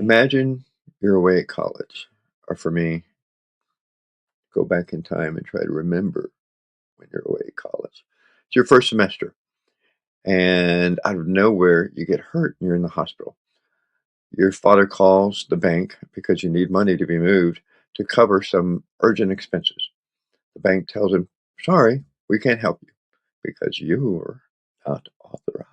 Imagine you're away at college, or for me, go back in time and try to remember when you're away at college. It's your first semester, and out of nowhere, you get hurt and you're in the hospital. Your father calls the bank because you need money to be moved to cover some urgent expenses. The bank tells him, sorry, we can't help you because you're not authorized.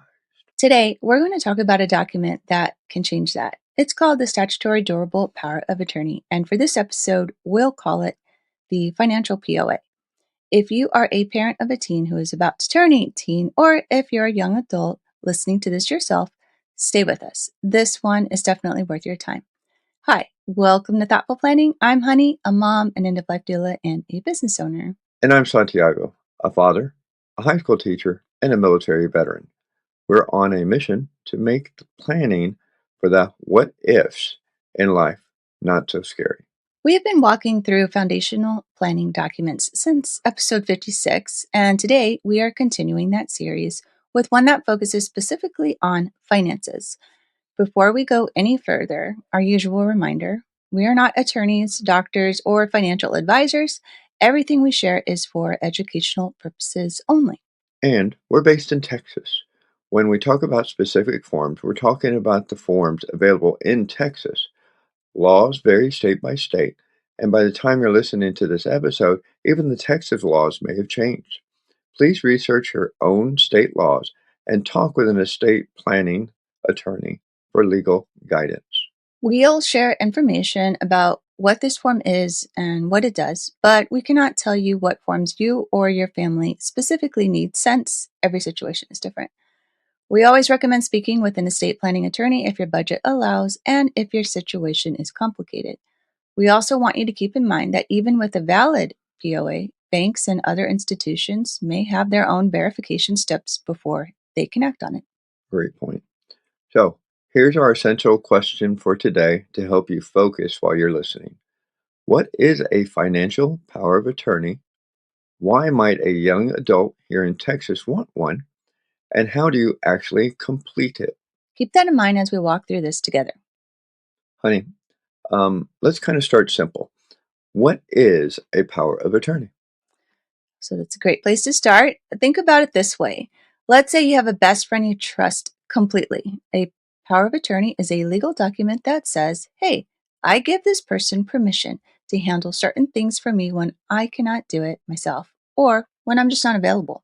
Today, we're going to talk about a document that can change that. It's called the Statutory Durable Power of Attorney, and for this episode, we'll call it the Financial POA. If you are a parent of a teen who is about to turn 18, or if you're a young adult listening to this yourself, stay with us. This one is definitely worth your time. Hi, welcome to Thoughtful Planning. I'm Honey, a mom, an end-of-life doula, and a business owner. And I'm Santiago, a father, a high school teacher, and a military veteran. We're on a mission to make the planning for the what ifs in life not so scary. We have been walking through foundational planning documents since episode 56, and today we are continuing that series with one that focuses specifically on finances. Before we go any further, our usual reminder, we are not attorneys, doctors, or financial advisors. Everything we share is for educational purposes only. And we're based in Texas. When we talk about specific forms, we're talking about the forms available in Texas. Laws vary state by state, and by the time you're listening to this episode, even the Texas laws may have changed. Please research your own state laws and talk with an estate planning attorney for legal guidance. We'll share information about what this form is and what it does, but we cannot tell you what forms you or your family specifically need since every situation is different. We always recommend speaking with an estate planning attorney if your budget allows and if your situation is complicated. We also want you to keep in mind that even with a valid POA, banks and other institutions may have their own verification steps before they can act on it. Great point. So, here's our essential question for today to help you focus while you're listening. What is a financial power of attorney? Why might a young adult here in Texas want one? And how do you actually complete it? Keep that in mind as we walk through this together. Honey, let's kind of start simple. What is a power of attorney? So that's a great place to start. Think about it this way. Let's say you have a best friend you trust completely. A power of attorney is a legal document that says, hey, I give this person permission to handle certain things for me when I cannot do it myself or when I'm just not available.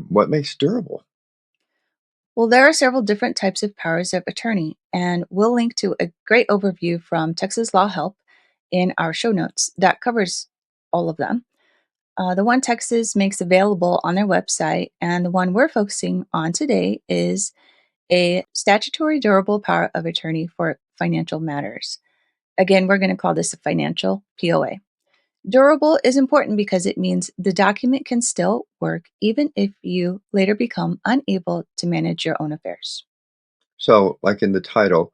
What makes durable? Well, there are several different types of powers of attorney, and we'll link to a great overview from Texas Law Help in our show notes that covers all of them. The one Texas makes available on their website, and the one we're focusing on today is a statutory durable power of attorney for financial matters. Again, we're going to call this a financial POA. Durable is important because it means the document can still work even if you later become unable to manage your own affairs. So, like in the title,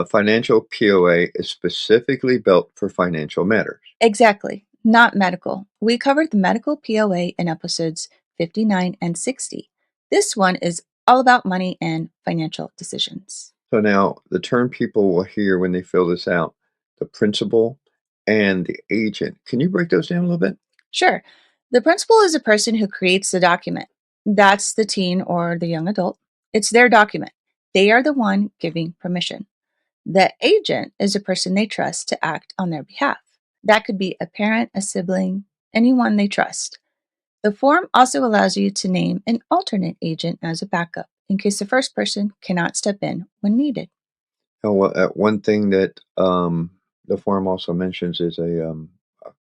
financial POA is specifically built for financial matters. Exactly, not medical. We covered the medical POA in episodes 59 and 60. This one is all about money and financial decisions. So now the term people will hear when they fill this out, the principal and the agent. Can you break those down a little bit? Sure. The principal is a person who creates the document. That's the teen or the young adult. It's their document. They are the one giving permission. The agent is a person they trust to act on their behalf. That could be a parent, a sibling, anyone they trust. The form also allows you to name an alternate agent as a backup in case the first person cannot step in when needed. Oh, well, one thing that the form also mentions is a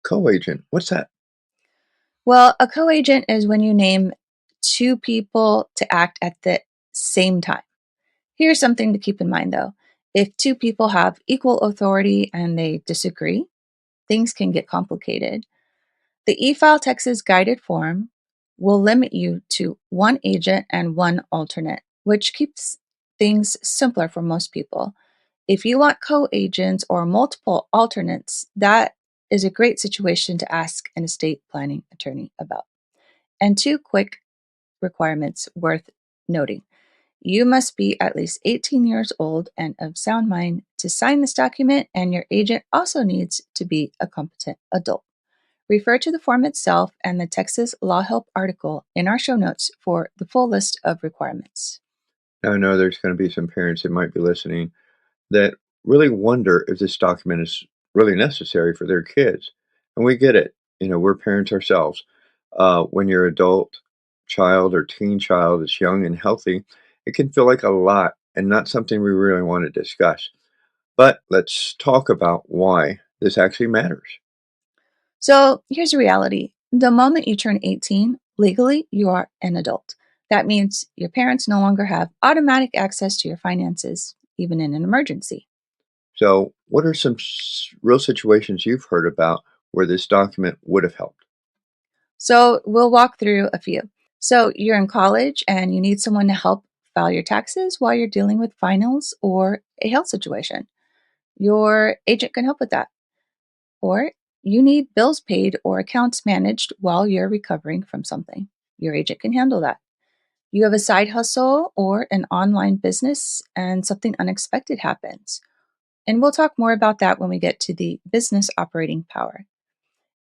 co-agent. What's that? Well, a co-agent is when you name two people to act at the same time. Here's something to keep in mind though. If two people have equal authority and they disagree, things can get complicated. The eFileTexas guided form will limit you to one agent and one alternate, which keeps things simpler for most people. If you want co-agents or multiple alternates, that is a great situation to ask an estate planning attorney about. And two quick requirements worth noting. You must be at least 18 years old and of sound mind to sign this document, and your agent also needs to be a competent adult. Refer to the form itself and the Texas Law Help article in our show notes for the full list of requirements. Now, I know there's going to be some parents that might be listening that really wonder if this document is really necessary for their kids. And we get it. We're parents ourselves. When your adult child or teen child is young and healthy, it can feel like a lot and not something we really want to discuss. But let's talk about why this actually matters. So here's the reality: the moment you turn 18, legally, you are an adult. That means your parents no longer have automatic access to your finances, even in an emergency. So, what are some real situations you've heard about where this document would have helped? So we'll walk through a few. So you're in college and you need someone to help file your taxes while you're dealing with finals or a health situation. Your agent can help with that. Or you need bills paid or accounts managed while you're recovering from something. Your agent can handle that. You have a side hustle or an online business and something unexpected happens. And we'll talk more about that when we get to the business operating power.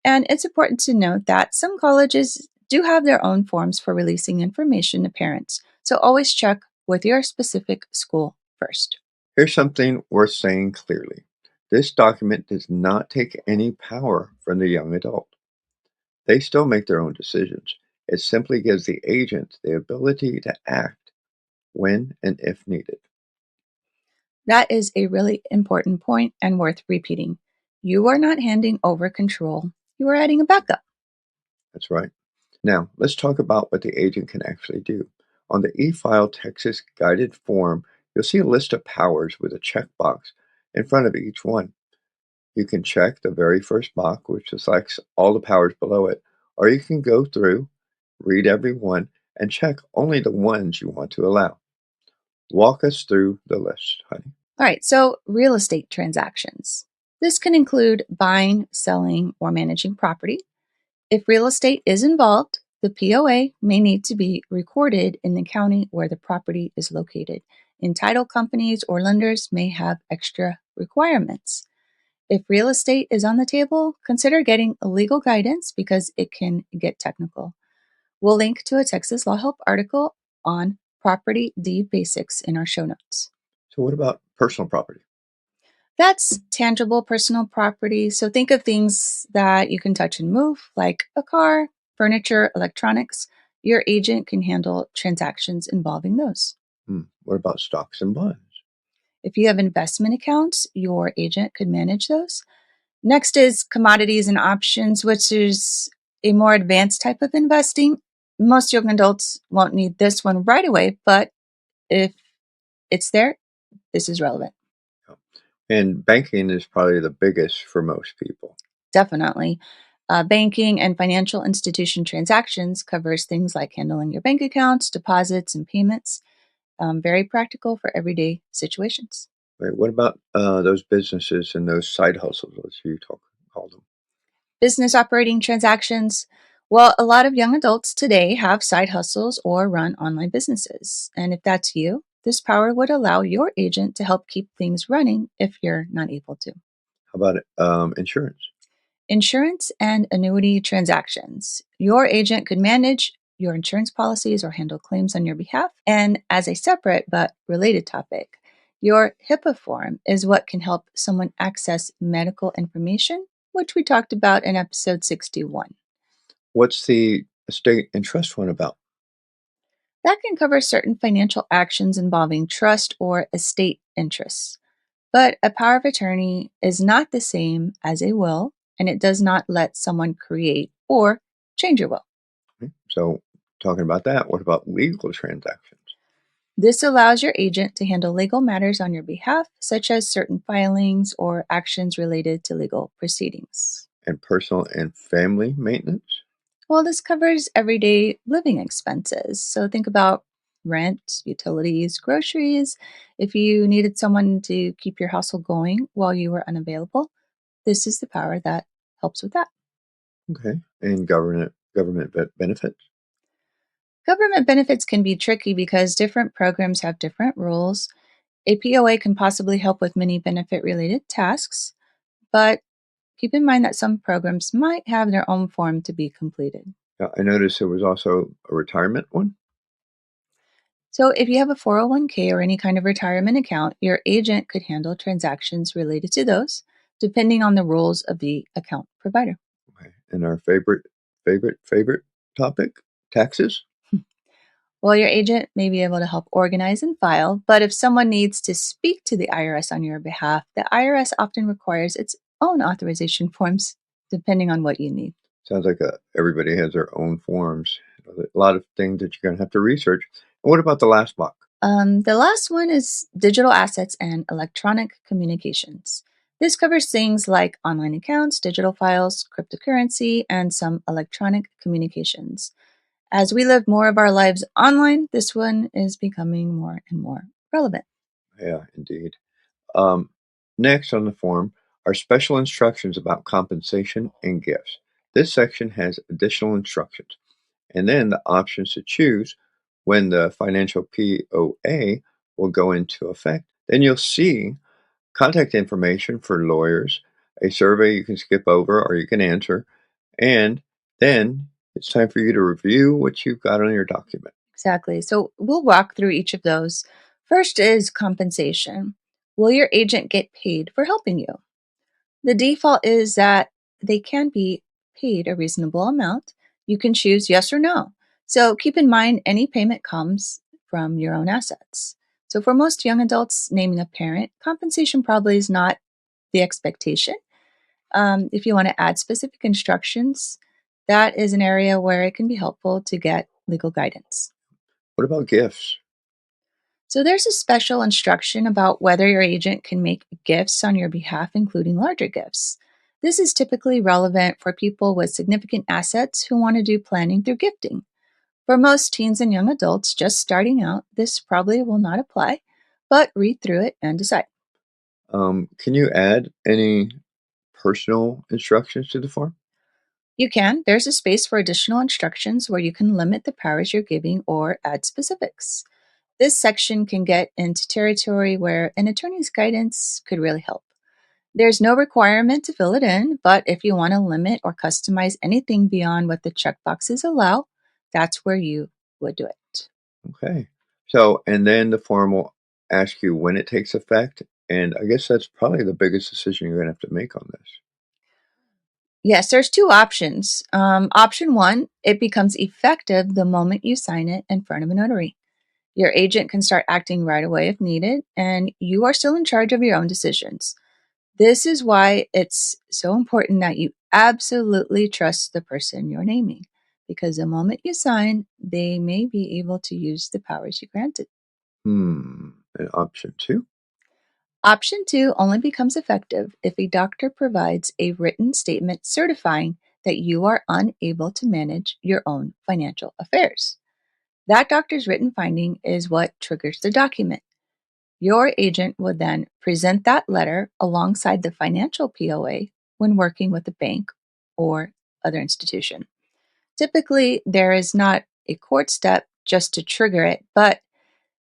And it's important to note that some colleges do have their own forms for releasing information to parents, so always check with your specific school first. Here's something worth saying clearly: this document does not take any power from the young adult. They still make their own decisions. It simply gives the agent the ability to act when and if needed. That is a really important point and worth repeating. You are not handing over control, you are adding a backup. That's right. Now, let's talk about what the agent can actually do. On the eFileTexas guided form, you'll see a list of powers with a checkbox in front of each one. You can check the very first box, which selects all the powers below it, or you can go through, read every one, and check only the ones you want to allow. Walk us through the list, honey. All right, so real estate transactions. This can include buying, selling, or managing property. If real estate is involved, the POA may need to be recorded in the county where the property is located, and title companies or lenders may have extra requirements. If real estate is on the table, consider getting legal guidance because it can get technical. We'll link to a Texas Law Help article on property deed basics in our show notes. So, what about personal property? That's tangible personal property. So think of things that you can touch and move, like a car, furniture, electronics. Your agent can handle transactions involving those. What about stocks and bonds? If you have investment accounts, your agent could manage those. Next is commodities and options, which is a more advanced type of investing. Most young adults won't need this one right away, but if it's there, this is relevant. Yeah. And banking is probably the biggest for most people. Definitely. Banking and financial institution transactions covers things like handling your bank accounts, deposits, and payments. Very practical for everyday situations. Right. What about those businesses and those side hustles, as you call them? Business operating transactions. Well, a lot of young adults today have side hustles or run online businesses. And if that's you, this power would allow your agent to help keep things running if you're not able to. How about insurance? Insurance and annuity transactions. Your agent could manage your insurance policies or handle claims on your behalf. And as a separate but related topic, your HIPAA form is what can help someone access medical information, which we talked about in episode 61. What's the estate and trust one about? That can cover certain financial actions involving trust or estate interests. But a power of attorney is not the same as a will, and it does not let someone create or change your will. So, talking about that, what about legal transactions This allows your agent to handle legal matters on your behalf, such as certain filings or actions related to legal proceedings. and personal and family maintenance? Well, this covers everyday living expenses. So think about rent, utilities, groceries. If you needed someone to keep your household going while you were unavailable, this is the power that helps with that. Okay. And government benefits? Government benefits can be tricky because different programs have different rules. A POA can possibly help with many benefit related tasks, but keep in mind that some programs might have their own form to be completed. Yeah, I noticed there was also a retirement one. So, if you have a 401k or any kind of retirement account, your agent could handle transactions related to those, depending on the rules of the account provider. Okay. And our favorite topic, taxes. Well, your agent may be able to help organize and file, but if someone needs to speak to the IRS on your behalf, the IRS often requires its own authorization forms, depending on what you need. Sounds like everybody has their own forms. A lot of things that you're going to have to research. And what about the last block? The last one is digital assets and electronic communications. This covers things like online accounts, digital files, cryptocurrency, and some electronic communications. As we live more of our lives online, this one is becoming more and more relevant. Yeah, indeed. Um, Next on the form are special instructions about compensation and gifts. This section has additional instructions and then the options to choose when the financial POA will go into effect. Then you'll see contact information for lawyers, a survey you can skip over or you can answer, and then it's time for you to review what you've got on your document. Exactly. So we'll walk through each of those. First is compensation. Will your agent get paid for helping you? The default is that they can be paid a reasonable amount. You can choose yes or no. So keep in mind any payment comes from your own assets. So for most young adults, naming a parent, compensation probably is not the expectation. If you want to add specific instructions, that is an area where it can be helpful to get legal guidance. What about gifts? So there's a special instruction about whether your agent can make gifts on your behalf, including larger gifts. This is typically relevant for people with significant assets who want to do planning through gifting. For most teens and young adults just starting out, this probably will not apply, but read through it and decide. Can you add any personal instructions to the form? You can. There's a space for additional instructions where you can limit the powers you're giving or add specifics. This section can get into territory where an attorney's guidance could really help. There's no requirement to fill it in, but if you want to limit or customize anything beyond what the checkboxes allow, that's where you would do it. Okay. So, and then the form will ask you when it takes effect. And I guess that's probably the biggest decision you're going to have to make on this. Yes, there's two options. Option one, it becomes effective the moment you sign it in front of a notary. Your agent can start acting right away if needed, and you are still in charge of your own decisions. This is why it's so important that you absolutely trust the person you're naming, because the moment you sign, they may be able to use the powers you granted. And option two? Option two only becomes effective if a doctor provides a written statement certifying that you are unable to manage your own financial affairs. That doctor's written finding is what triggers the document. Your agent would then present that letter alongside the financial POA when working with a bank or other institution. Typically, there is not a court step just to trigger it, but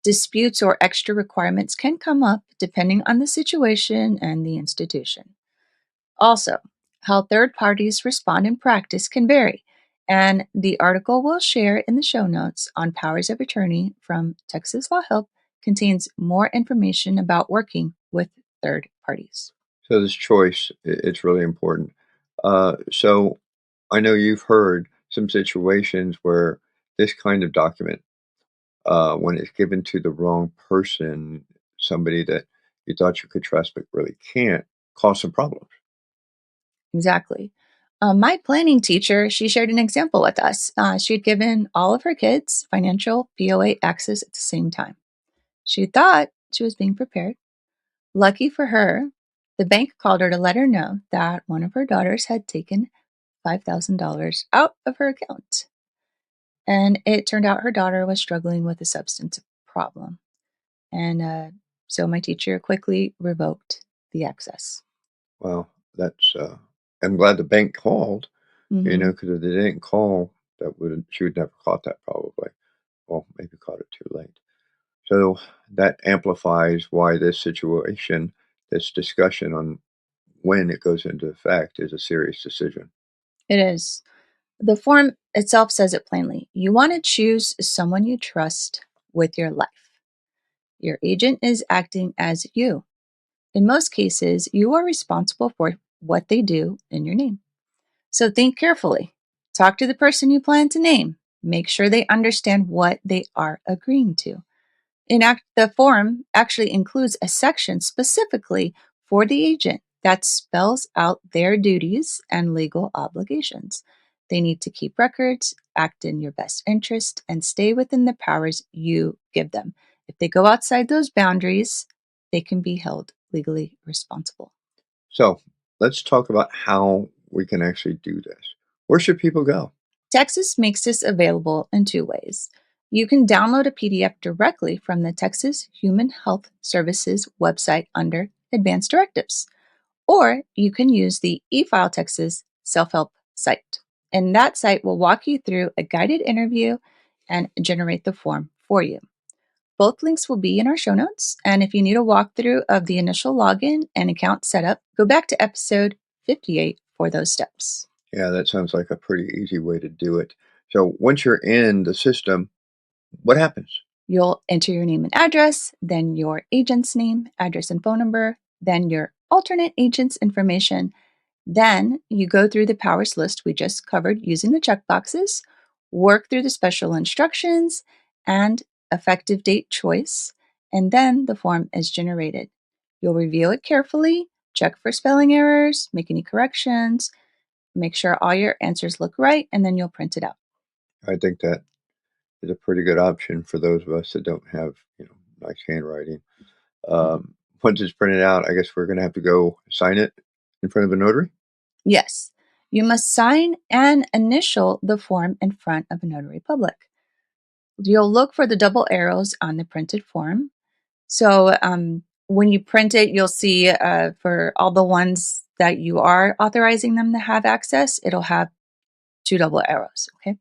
disputes or extra requirements can come up depending on the situation and the institution. Also, how third parties respond in practice can vary, and the article we'll share in the show notes on powers of attorney from Texas Law Help contains more information about working with third parties. So, this choice, it's really important. So, I know you've heard some situations where this kind of document, when it's given to the wrong person, somebody that you thought you could trust but really can't, cause some problems. Exactly. My planning teacher, she shared an example with us. She'd given all of her kids financial POA access at the same time. She thought she was being prepared. Lucky for her, the bank called her to let her know that one of her daughters had taken $5,000 out of her account. And it turned out her daughter was struggling with a substance problem. And so my teacher quickly revoked the access. Well, that's, I'm glad the bank called, Hmm. because if they didn't call, that would she would never caught that probably. Well, maybe caught it too late. So that amplifies why this situation, this discussion on when it goes into effect, is a serious decision. It is. The form itself says it plainly. You want to choose someone you trust with your life. Your agent is acting as you. In most cases, you are responsible for what they do in your name. So think carefully. Talk to the person you plan to name. Make sure they understand what they are agreeing to. The form actually includes a section specifically for the agent that spells out their duties and legal obligations. They need to keep records, act in your best interest, and stay within the powers you give them. If they go outside those boundaries, they can be held legally responsible. So let's talk about how we can actually do this. Where should people go? Texas makes this available in two ways. You can download a PDF directly from the Texas Human Health Services website under Advanced Directives, or you can use the eFileTexas self-help site. And that site will walk you through a guided interview and generate the form for you. Both links will be in our show notes, and if you need a walkthrough of the initial login and account setup, go back to episode 58 for those steps. Yeah, that sounds like a pretty easy way to do it. So once you're in the system, what happens? You'll enter your name and address, then your agent's name, address, and phone number, then your alternate agent's information. Then you go through the powers list we just covered using the checkboxes, work through the special instructions and effective date choice, and then the form is generated. You'll review it carefully, check for spelling errors, make any corrections, make sure all your answers look right, and then you'll print it out. I think that is a pretty good option for those of us that don't have, nice handwriting. Once it's printed out, I guess we're going to have to go sign it in front of a notary. Yes, you must sign and initial the form in front of a notary public. You'll look for the double arrows on the printed form. So when you print it, you'll see for all the ones that you are authorizing them to have access, it'll have two double arrows. Okay.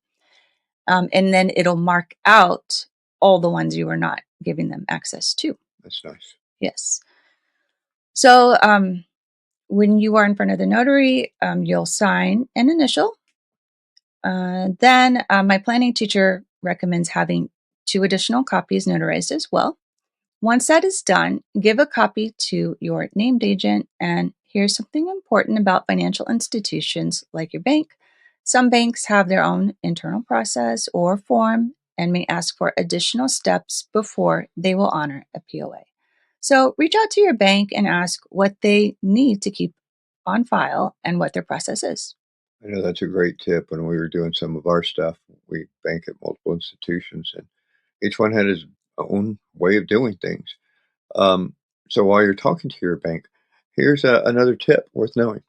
And then it'll mark out all the ones you are not giving them access to. That's nice. Yes. So when you are in front of the notary, you'll sign an initial. Then my planning teacher recommends having two additional copies notarized as well. Once that is done, give a copy to your named agent. And here's something important about financial institutions like your bank. Some banks have their own internal process or form and may ask for additional steps before they will honor a POA. So reach out to your bank and ask what they need to keep on file and what their process is. I know that's a great tip. When we were doing some of our stuff, we bank at multiple institutions, and each one had his own way of doing things. Um, so while you're talking to your bank, here's another tip worth knowing.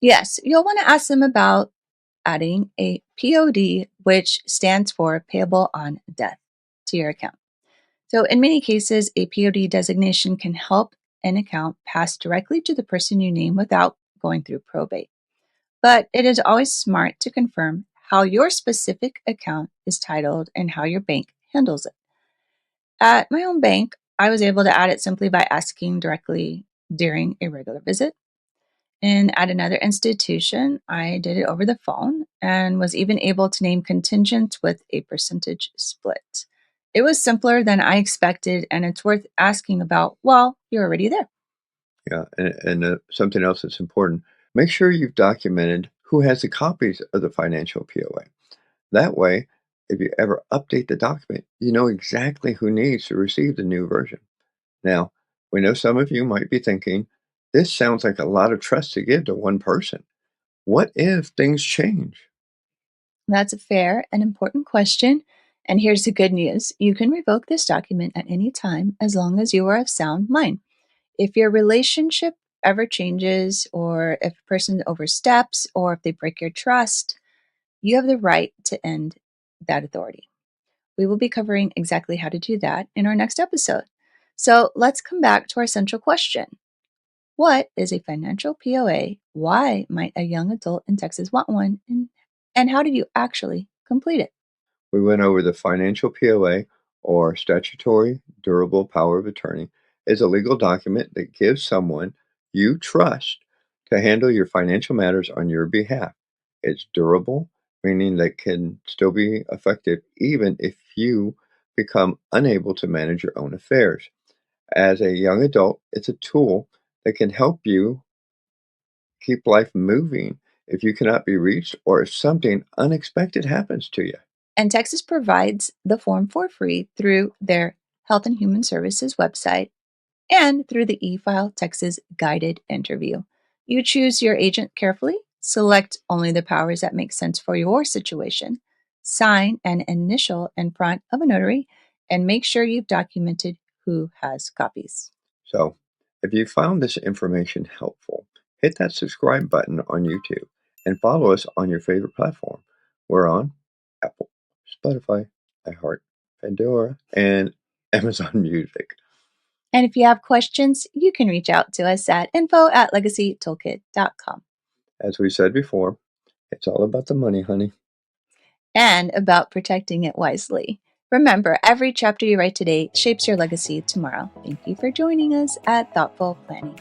Yes, you'll want to ask them about adding a POD, which stands for Payable on Death, to your account. So, in many cases, a POD designation can help an account pass directly to the person you name without going through probate. But it is always smart to confirm how your specific account is titled and how your bank handles it. At my own bank, I was able to add it simply by asking directly during a regular visit. And at another institution, I did it over the phone and was even able to name contingents with a percentage split. It was simpler than I expected, and it's worth asking about while you're already there. Yeah, and something else that's important: make sure you've documented who has the copies of the financial POA. That way, if you ever update the document, you know exactly who needs to receive the new version. Now, we know some of you might be thinking, this sounds like a lot of trust to give to one person. What if things change? That's a fair and important question. And here's the good news: you can revoke this document at any time as long as you are of sound mind. If your relationship ever changes, or if a person oversteps, or if they break your trust, you have the right to end that authority. We will be covering exactly how to do that in our next episode. So let's come back to our central question. What is a financial POA? Why might a young adult in Texas want one? And how do you actually complete it? We went over the financial POA, or statutory durable power of attorney, is a legal document that gives someone you trust to handle your financial matters on your behalf. It's durable, meaning that it can still be effective even if you become unable to manage your own affairs. As a young adult, it's a tool that can help you keep life moving if you cannot be reached or if something unexpected happens to you. And Texas provides the form for free through their Health and Human Services website and through the eFileTexas guided interview. You choose your agent carefully, select only the powers that make sense for your situation, sign an initial in front of a notary, and make sure you've documented who has copies. So, if you found this information helpful, hit that subscribe button on YouTube and follow us on your favorite platform. We're on Apple, Spotify, iHeart, Pandora, and Amazon Music. And if you have questions, you can reach out to us at info@legacytoolkit.com. As we said before, it's all about the money, honey. And about protecting it wisely. Remember, every chapter you write today shapes your legacy tomorrow. Thank you for joining us at Thoughtful Planning.